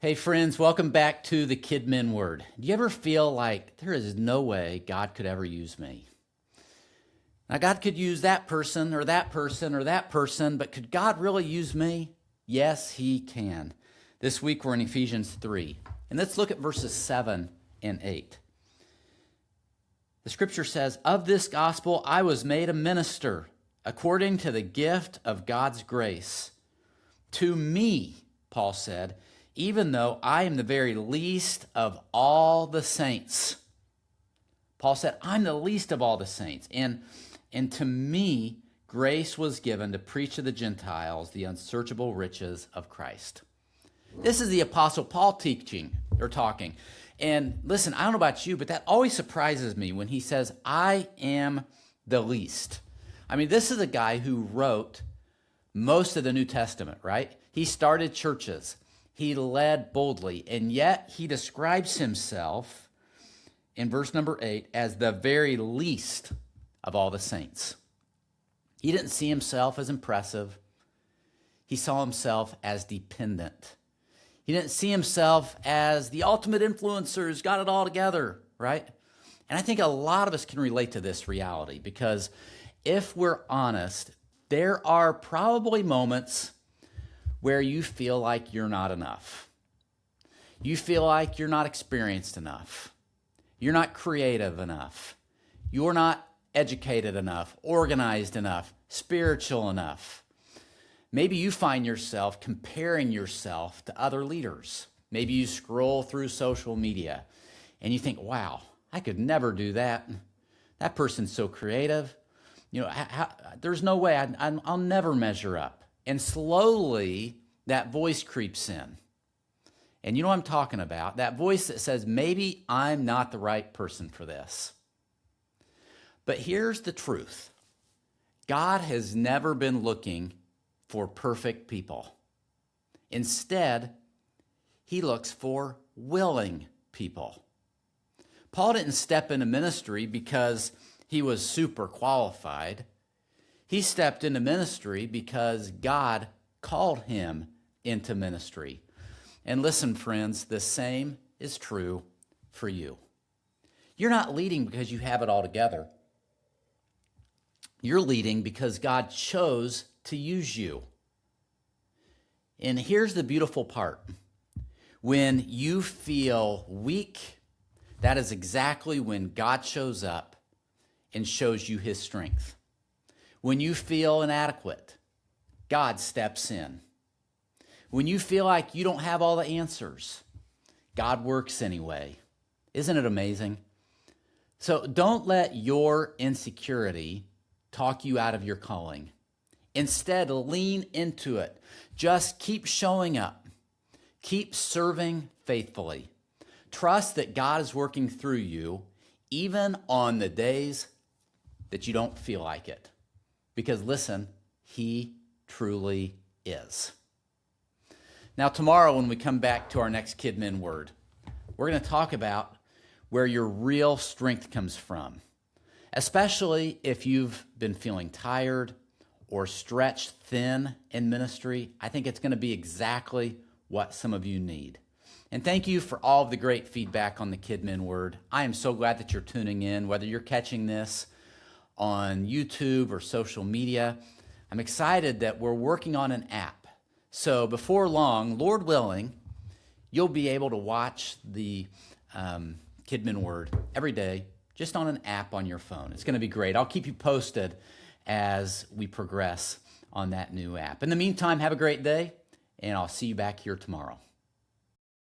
Hey friends, welcome back to the KidMin Word. Do you ever feel like there is no way God could ever use me? Now God could use that person or that person or that person, but could God really use me? Yes, he can. This week we're in Ephesians 3, and let's look at verses 7 and 8. The scripture says, "Of this gospel I was made a minister according to the gift of God's grace. To me," Paul said, "even though I am the very least of all the saints." Paul said, I'm the least of all the saints. And to me, grace was given to preach to the Gentiles the unsearchable riches of Christ. This is the Apostle Paul talking. And listen, I don't know about you, but that always surprises me when he says, I am the least. I mean, this is a guy who wrote most of the New Testament, right? He started churches. He led boldly, and yet he describes himself in verse number 8 as the very least of all the saints. He didn't see himself as impressive. He saw himself as dependent. He didn't see himself as the ultimate influencer who's got it all together, right? And I think a lot of us can relate to this reality because if we're honest, there are probably moments where you feel like you're not enough. You feel like you're not experienced enough. You're not creative enough. You're not educated enough, organized enough, spiritual enough. Maybe you find yourself comparing yourself to other leaders. Maybe you scroll through social media and you think, wow, I could never do that. That person's so creative. There's no way I'll never measure up. And slowly, that voice creeps in. And you know what I'm talking about? That voice that says, maybe I'm not the right person for this. But here's the truth. God has never been looking for perfect people. Instead, he looks for willing people. Paul didn't step into ministry because he was super qualified. He stepped into ministry because God called him into ministry. And listen, friends, the same is true for you. You're not leading because you have it all together. You're leading because God chose to use you. And here's the beautiful part. When you feel weak, that is exactly when God shows up and shows you his strength. When you feel inadequate, God steps in. When you feel like you don't have all the answers, God works anyway. Isn't it amazing? So don't let your insecurity talk you out of your calling. Instead, lean into it. Just keep showing up. Keep serving faithfully. Trust that God is working through you, even on the days that you don't feel like it. Because listen, he truly is. Now tomorrow when we come back to our next KidMin Word, we're going to talk about where your real strength comes from. Especially if you've been feeling tired or stretched thin in ministry, I think it's going to be exactly what some of you need. And thank you for all of the great feedback on the KidMin Word. I am so glad that you're tuning in, whether you're catching this on YouTube or social media. I'm excited that we're working on an app. So before long, Lord willing, you'll be able to watch the KidMin Word every day just on an app on your phone. It's going to be great. I'll keep you posted as we progress on that new app. In the meantime, have a great day, and I'll see you back here tomorrow.